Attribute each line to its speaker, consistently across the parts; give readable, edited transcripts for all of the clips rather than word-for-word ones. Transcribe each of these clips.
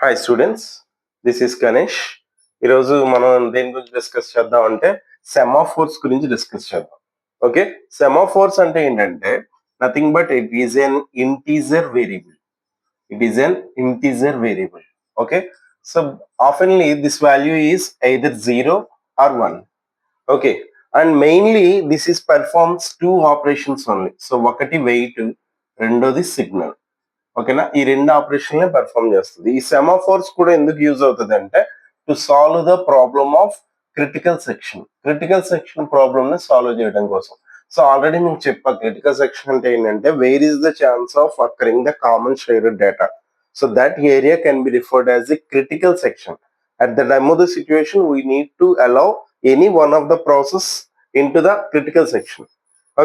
Speaker 1: Hi students, this is Ganesh. ఈరోజు మనం దేని గురించి డిస్కస్ చేద్దాం అంటే సెమాఫోర్స్ గురించి డిస్కస్ చేద్దాం. ఓకే, సెమాఫోర్స్ అంటే ఏంటంటే nothing but it is an integer variable. Okay, so ఆఫెన్లీ this value is either 0 or 1. Okay, and mainly this is performs two operations only. So ఒకటి వెయిట్, రెండోది సిగ్నల్. ఓకేనా, ఈ రెండు ఆపరేషన్లే పెర్ఫార్మ్ చేస్తుంది. ఈ సెమాఫోర్స్ కూడా ఎందుకు యూజ్ అవుతుంది అంటే to solve the problem of critical section problem ని సాల్వ్ చేయడం కోసం. సో ఆల్రెడీ మీకు చెప్పా, క్రిటికల్ సెక్షన్ అంటే ఏంటంటే where is the chance of occurring the common shared data. So that area can be referred as the critical section. At the time of the situation we need to allow any one of the process in to the critical section.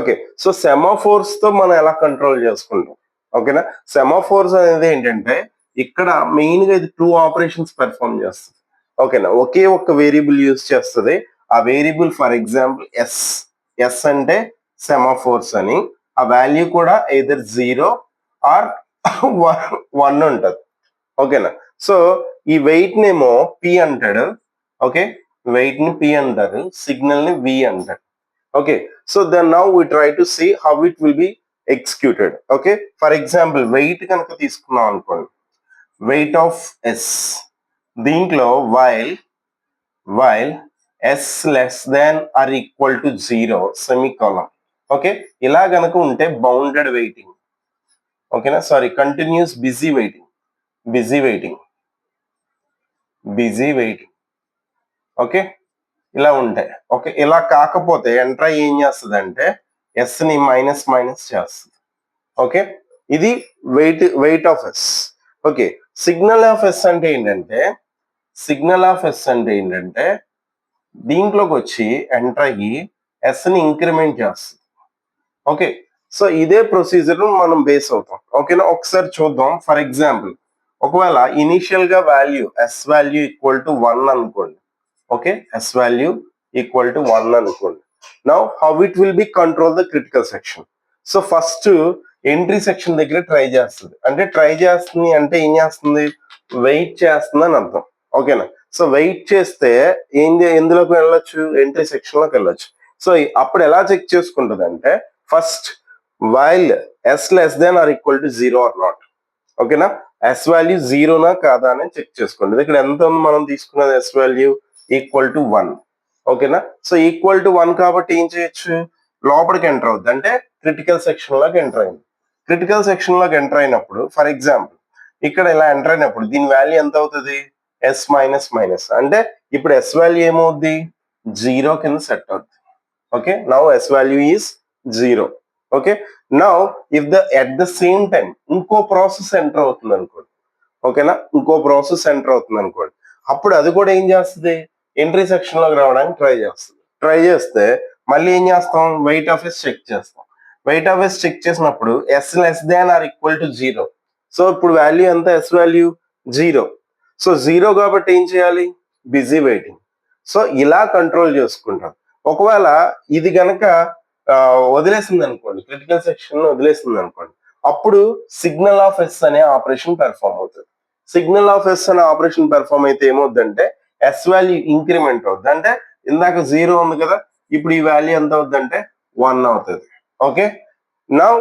Speaker 1: Okay, so semaphores తో మనం ఎలా control చేసుకుంటాం? ఓకేనా, semaphores అనేది ఏంటంటే ఇక్కడ main గా ఇది టూ ఆపరేషన్స్ పెర్ఫార్మ్ చేస్తుంది. ఓకేనా, ఒకే ఒక్క వేరియబుల్ యూజ్ చేస్తుంది. ఆ వేరియబుల్ ఫర్ ఎగ్జాంపుల్ ఎస్ అంటే సెమాఫోర్స్ అని, ఆ వాల్యూ కూడా ఎయిదర్ 0 ఆర్ 1 ఉంటుంది. ఓకేనా, సో ఈ వెయిట్ నేమో పి అంటాడు. ఓకే, వెయిట్ ని పి అంటారు, సిగ్నల్ ని వి అంటారు. Okay, so then now we try to see how it will be executed. Okay, for example wait కనుక తీసుకున్నాం అనుకోండి, వెయిట్ ఆఫ్ ఎస్, దీంట్లో while S less than or equal to 0 semicolon. Okay, ఇలా గనక ఉంటే bounded waiting. ఓకేనా, sorry, continuous busy waiting. Okay, ఇలా ఉంటాయి. ఓకే, ఇలా కాకపోతే ఎంటర్ ఏం చేస్తుంది అంటే ఎస్ ని మైనస్ చేస్తుంది. ఓకే, ఇది wait of S. Okay, signal of S అంటే ఏంటంటే దీంట్లోకి వచ్చి ఎంటర్ అయ్యి ఎస్ ని ఇంక్రిమెంట్ చేస్తుంది. ఓకే, సో ఇదే ప్రొసీజర్ మనం బేస్ అవుతాం. ఓకేనా, ఒకసారి చూద్దాం. ఫర్ ఎగ్జాంపుల్, ఒకవేళ ఇనిషియల్ గా ఎస్ వాల్యూ ఈక్వల్ టు 1 అనుకోండి. Okay, yes value equal to 1 అనుకోండి. Now how it will be control the critical section. So first entry section దగ్గర ట్రై చేస్తుంది. అంటే ఏం చేస్తుంది? వెయిట్ చేస్తుంది అని అర్థం. ఓకేనా, సో వెయిట్ చేస్తే ఎందులోకి వెళ్ళొచ్చు? ఎంట్రీ సెక్షన్ లోకి వెళ్ళొచ్చు. సో అప్పుడు ఎలా చెక్ చేసుకుంటుంది అంటే first while S less than or equal to 0 or not. ఓకేనా, ఎస్ వాల్యూ 0నా కాదా అని చెక్ చేసుకోండి. ఇక్కడ ఎంత ఉంది మనం తీసుకున్నది? S value equal to 1. ఓకేనా, సో ఈక్వల్ టు 1 కాబట్టి ఏం చేయొచ్చు? లోపలికి ఎంటర్ అవుద్ది, అంటే క్రిటికల్ సెక్షన్ లోకి ఎంటర్ అయింది. క్రిటికల్ సెక్షన్ లోకి ఎంటర్ అయినప్పుడు ఫర్ ఎగ్జాంపుల్ ఇక్కడ ఇలా ఎంటర్ అయినప్పుడు దీని వాల్యూ ఎంత అవుతుంది? S minus. అంటే ఇప్పుడు ఎస్ వాల్యూ ఏమవుద్ది? 0 కింద సెట్ అవుద్ది. Okay, now S value is 0. Okay, now if at the same time ఇంకో ప్రాసెస్ ఎంటర్ అవుతుంది అనుకోండి. ఓకేనా, ఇంకో ప్రాసెస్ ఎంటర్ అవుతుంది అనుకోండి. అప్పుడు అది కూడా ఏం చేస్తుంది? ఎంట్రీ సెక్షన్ లోకి రావడానికి ట్రై చేస్తే మళ్ళీ ఏం చేస్తాం? వెయిట్ ఆఫ్ ఎస్ చెక్ చేస్తాం. వెయిట్ ఆఫ్ ఎస్ చెక్ చేసినప్పుడు S less than or equal to 0. So ఇప్పుడు వాల్యూ ఎంత? S value 0. సో 0 కాబట్టి ఏం చేయాలి? Busy waiting. సో ఇలా కంట్రోల్ చేసుకుంటాం. ఒకవేళ ఇది గనక వదిలేసింది అనుకోండి, క్రిటికల్ సెక్షన్ వదిలేసింది అనుకోండి, అప్పుడు సిగ్నల్ ఆఫ్ ఎస్ అనే ఆపరేషన్ పెర్ఫార్మ్ అవుతుంది. సిగ్నల్ ఆఫ్ ఎస్ అనే ఆపరేషన్ పెర్ఫార్మ్ అయితే ఏమవుద్దంటే ఎస్ వాల్యూ ఇంక్రిమెంట్ అవుద్ది. అంటే ఇందాక 0 ఉంది కదా, ఇప్పుడు ఈ వాల్యూ ఎంత అవుద్దంటే 1 అవుతుంది. Okay, now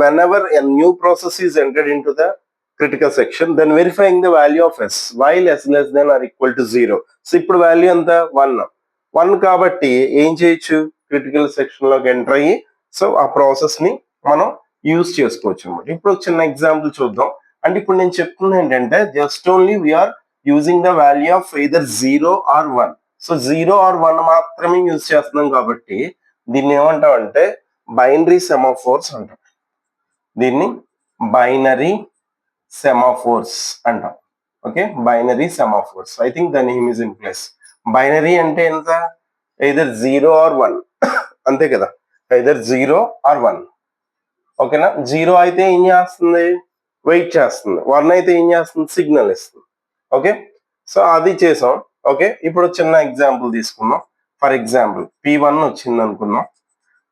Speaker 1: whenever a new process is entered into the critical section, then verifying the value of s while s less than or equal to 0. So ఇప్పుడు వాల్యూ ఎంత? 1 కాబట్టి ఏం చేయొచ్చు? క్రిటికల్ సెక్షన్ లోకి ఎంటర్ అయ్యి so ఆ process ని మనం యూజ్ చేసుకోవచ్చు అనమాట. ఇప్పుడు చిన్న ఎగ్జాంపుల్ చూద్దాం. అంటే ఇప్పుడు నేను చెప్తుంది ఏంటంటే just only we are using the value of either 0 or 1. So 0 or 1 మాత్రమే యూజ్ చేస్తున్నాం కాబట్టి దీన్ని ఏమంటామంటే బైనరీ సెమాఫోర్స్ అంటాం. దీన్ని బైనరీ సెమాఫోర్స్ అంటాం. Okay, binary semaphores. I think the name is in place. Binary అంటే ఎంత? ఎయిదర్ 0 ఆర్ 1 అంతే కదా, ఎయిదర్ 0 ఆర్ 1. ఓకేనా, 0 అయితే ఏం చేస్తుంది? వెయిట్ చేస్తుంది. 1 అయితే ఏం చేస్తుంది? సిగ్నల్ ఇస్తుంది. ఓకే, సో అది చేసాం. ఓకే, ఇప్పుడు చిన్న ఎగ్జాంపుల్ తీసుకుందాం. ఫర్ ఎగ్జాంపుల్ P1 వచ్చింది అనుకుందాం.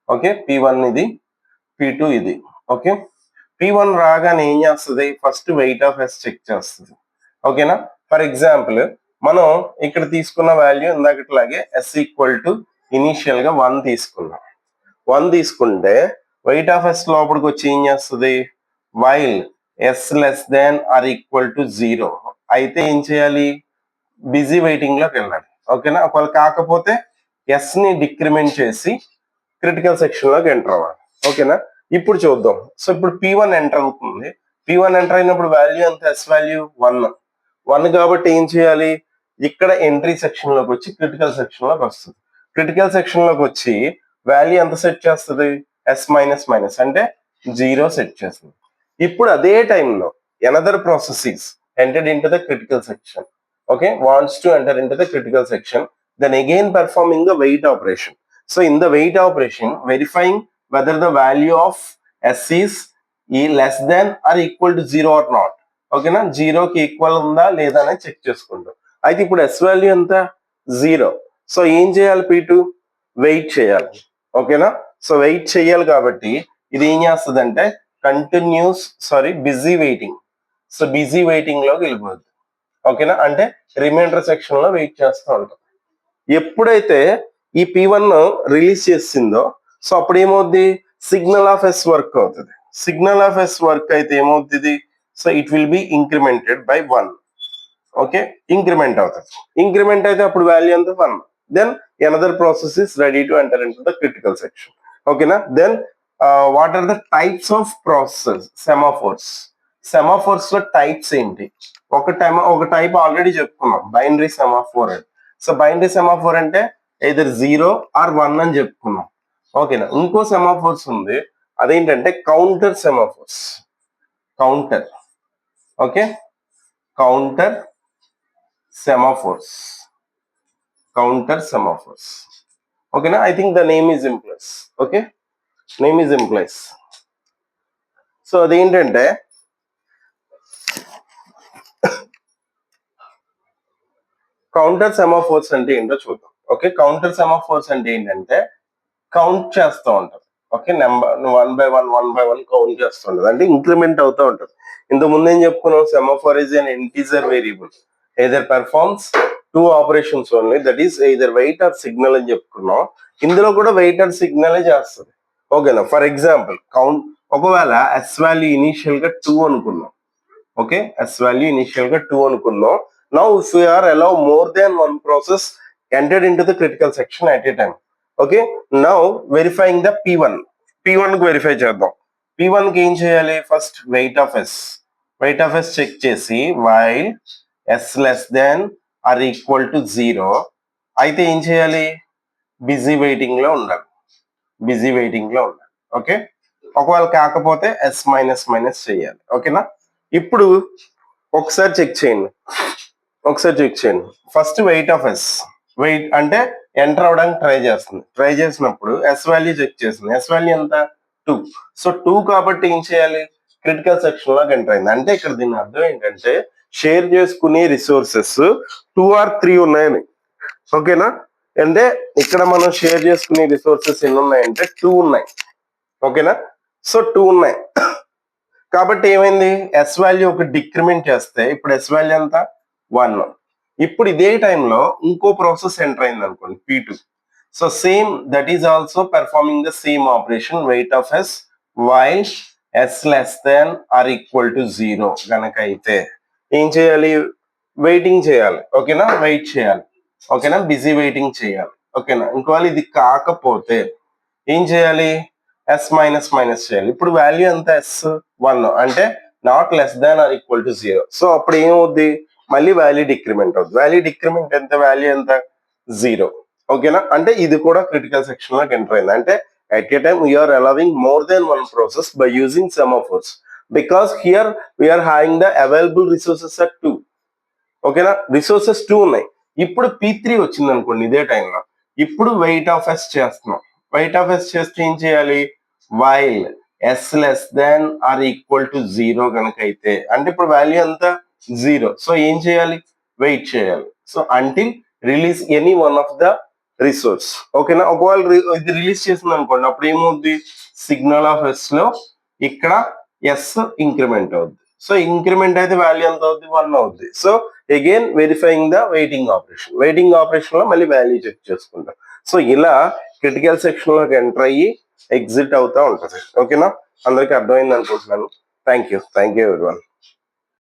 Speaker 1: ఓకే, P1 ఇది, P2 ఇది. ఓకే, P1 రాగానే ఏం చేస్తుంది? First wait of S check చేస్తుంది. ఓకేనా. ఫర్ ఎగ్జాంపుల్ మనం ఇక్కడ తీసుకున్న వాల్యూ ఇందాకట్లాగే s ఈక్వల్ టు ఇనీషియల్ గా 1 తీసుకున్నాం. 1 తీసుకుంటే వెయిట్ ఆఫ్ s లోపలికి వచ్చి ఏం చేస్తుంది, while s less than or equal to 0 అయితే ఏం చేయాలి, బిజీ వెయిటింగ్ లోకి వెళ్ళాలి. ఓకేనా. ఒకవేళ కాకపోతే s ని డిక్రిమెంట్ చేసి క్రిటికల్ సెక్షన్ లోకి ఎంటర్ అవ్వాలి. ఓకేనా. ఇప్పుడు చూద్దాం. సో ఇప్పుడు p1 ఎంటర్ అవుతుంది. p1 ఎంటర్ అయినప్పుడు వాల్యూ ఎంత, s వాల్యూ 1 కాబట్టి ఏం చేయాలి, ఇక్కడ ఎంట్రీ సెక్షన్ లోకి వచ్చి క్రిటికల్ సెక్షన్ లోకి వస్తుంది. క్రిటికల్ సెక్షన్ లోకి వచ్చి వాల్యూ ఎంత సెట్ చేస్తుంది, s మైనస్ మైనస్ అంటే 0 సెట్ చేస్తుంది. ఇప్పుడు అదే టైంలో another process is entered into the critical section. Okay, wants to enter into the critical section, then again performing the weight operation. So in the weight operation, verifying whether the value of s is less than or equal to 0 or not. ఓకేనా, 0కి equal ఉందా లేదా అని check చేసుకుంటాం. అయితే ఇప్పుడు s value ఎంత, 0. So ఏం చేయాలి, p2 వెయిట్ చేయాలి. ఓకేనా. సో వెయిట్ చేయాలి కాబట్టి ఇది ఏం చేస్తుంది అంటే busy waiting. So busy waiting లోకి వెళ్ళిపోద్ది. ఓకేనా, అంటే రిమైండర్ సెక్షన్ లో వెయిట్ చేస్తూ ఉంటాం. ఎప్పుడైతే ఈ p1 రిలీజ్ చేసిందో సో అప్పుడు ఏమవుద్ది, సిగ్నల్ ఆఫ్ ఎస్ వర్క్ అవుతుంది. సిగ్నల్ ఆఫ్ ఎస్ వర్క్ అయితే ఏమవుతుంది, so it will be incremented by 1. Okay, increment అవుతుంది. ఇంక్రిమెంట్ అయితే అప్పుడు వాల్యూ ఎంత, 1. Then another process is ready to enter into the critical section. ఓకేనా. Then what are the types of processes, semaphores లో types ఏంటి, ఒక type already చెప్పుకున్నాం, binary semaphore అని. సో బైనరీ సెమాఫోర్ అంటే either 0 or 1 అని చెప్పుకున్నాం. ఓకేనా. ఇంకో సెమాఫోర్స్ ఉంది, అదేంటంటే counter semaphores. Counter, okay, counter semaphores. ఓకేనా. I think the name is implies. Okay, name is implies. సో అదేంటంటే కౌంటర్ సెమాఫోర్స్ అంటే ఏంటో చూద్దాం. ఓకే, కౌంటర్ సెమాఫోర్స్ అంటే ఏంటంటే కౌంట్ చేస్తూ ఉంటారు. ఓకే, నెంబర్ 1 by 1 కౌంట్ చేస్తూ ఉంటుంది, అంటే ఇంక్రిమెంట్ అవుతూ ఉంటుంది. ఇంత ముందు ఏం చెప్పుకున్నాం, semaphore is an integer variable, either performs 2 operations only, that is either wait or signal అని చెప్పుకున్నాం. ఇందులో కూడా వెయిట్ ఆర్ సిగ్నల్ చేస్తుంది. ఓకేనా. ఫర్ ఎగ్జాంపుల్ ఒకవేళ ఎస్ వాల్యూ ఇనీషియల్ గా 2 అనుకున్నాం. ఓకే, ఎస్ వాల్యూ ఇనీషియల్ గా 2 అనుకున్నాం. Now if we are allow more than one process entered into the critical section at a time. Okay, now verifying the p1 కి verify చేద్దాం. p1 కి ఏం చేయాలి, first wait of s check చేసి while s less than or equal to 0 అయితే ఏం చేయాలి, busy waiting లో ఉండాలి. ఓకే, ఒకవేళ కాకపోతే s మైనస్ మైనస్ చేయాలి. ఓకేనా. ఇప్పుడు ఒకసారి చెక్ చేయండి. First wait of s, wait అంటే ఎంటర్ అవడానికి ట్రై చేసినప్పుడు ఎస్ వాల్యూ చెక్ చేసింది. ఎస్ వాల్యూ ఎంత, 2. సో 2 కాబట్టి ఏం చేయాలి, క్రిటికల్ సెక్షన్ లోకి ఎంటర్ అయింది. అంటే ఇక్కడ దీని అర్థం ఏంటంటే షేర్ చేసుకునే రిసోర్సెస్ 2 or 3 ఉన్నాయని. ఓకేనా. అంటే ఇక్కడ మనం షేర్ చేసుకునే రిసోర్సెస్ ఎన్ని ఉన్నాయంటే 2 ఉన్నాయి. ఓకేనా. సో 2 ఉన్నాయి కాబట్టి ఏమైంది, ఎస్ వాల్యూ ఒక డిక్రిమెంట్ చేస్తే ఇప్పుడు ఎస్ వాల్యూ ఎంత, 1. ఇప్పుడు ఇదే టైంలో ఇంకో ప్రాసెస్ ఎంటర్ అయింది అనుకోండి, p2. So same that is also performing the same operation, wait of s while s less than or equal to 0 గనక అయితే ఏం చేయాలి, వెయిటింగ్ చేయాలి. ఓకేనా, వెయిట్ చేయాలి. ఓకేనా, బిజీ వెయిటింగ్ చేయాలి. ఓకేనా. ఇంకోవేళ ఇది కాకపోతే ఏం చేయాలి, s మైనస్ మైనస్ చేయాలి. ఇప్పుడు వాల్యూ ఎంత, s1 అంటే not less than or equal to 0. So అప్పుడు ఏమవుద్ది, మళ్ళీ వాల్యూ డిక్రిమెంట్ అవుతుంది. వాల్యూ డిక్రిమెంట్ ఎంత, వాల్యూ ఎంత, 0. ఓకేనా. అంటే ఇది కూడా క్రిటికల్ సెక్షన్ లోకి ఎంటర్ అయింది. అంటే at a time we are allowing more than one process by using semaphores, because here we are having the available resources at 2. ఓకేనా, రిసోర్సెస్ 2 ఉన్నాయి. ఇప్పుడు p3 వచ్చింది అనుకోండి ఇదే టైంలో, ఇప్పుడు వెయిట్ ఆఫ్ s చేస్తున్నాం. వెయిట్ ఆఫ్ s చేస్తే ఏం చేయాలి, while s less than or equal to 0 కనుక అయితే అంటే ఇప్పుడు వాల్యూ ఎంత, 0. సో ఏం చేయాలి, వెయిట్ చేయాలి. So until release any one of the resource. ఓకేనా. ఒకవేళ ఇది రిలీజ్ చేసింది అనుకోండి, అప్పుడు ఏమవుద్ది, సిగ్నల్ ఆఫ్ s లో ఇక్కడ s ఇంక్రిమెంట్ అవుద్ది. సో ఇంక్రిమెంట్ అయితే వాల్యూ ఎంత అవుద్ది 1 అవుద్ది. So again verifying the waiting operation లో మళ్ళీ వాల్యూ చెక్ చేసుకుంటాం. సో ఇలా క్రిటికల్ సెక్షన్ లోకి ఎంటర్ అయ్యి ఎగ్జిట్ అవుతా ఉంటది. ఓకేనా, అందరికి అర్థమైంది అనుకుంటున్నాను. Thank you everyone.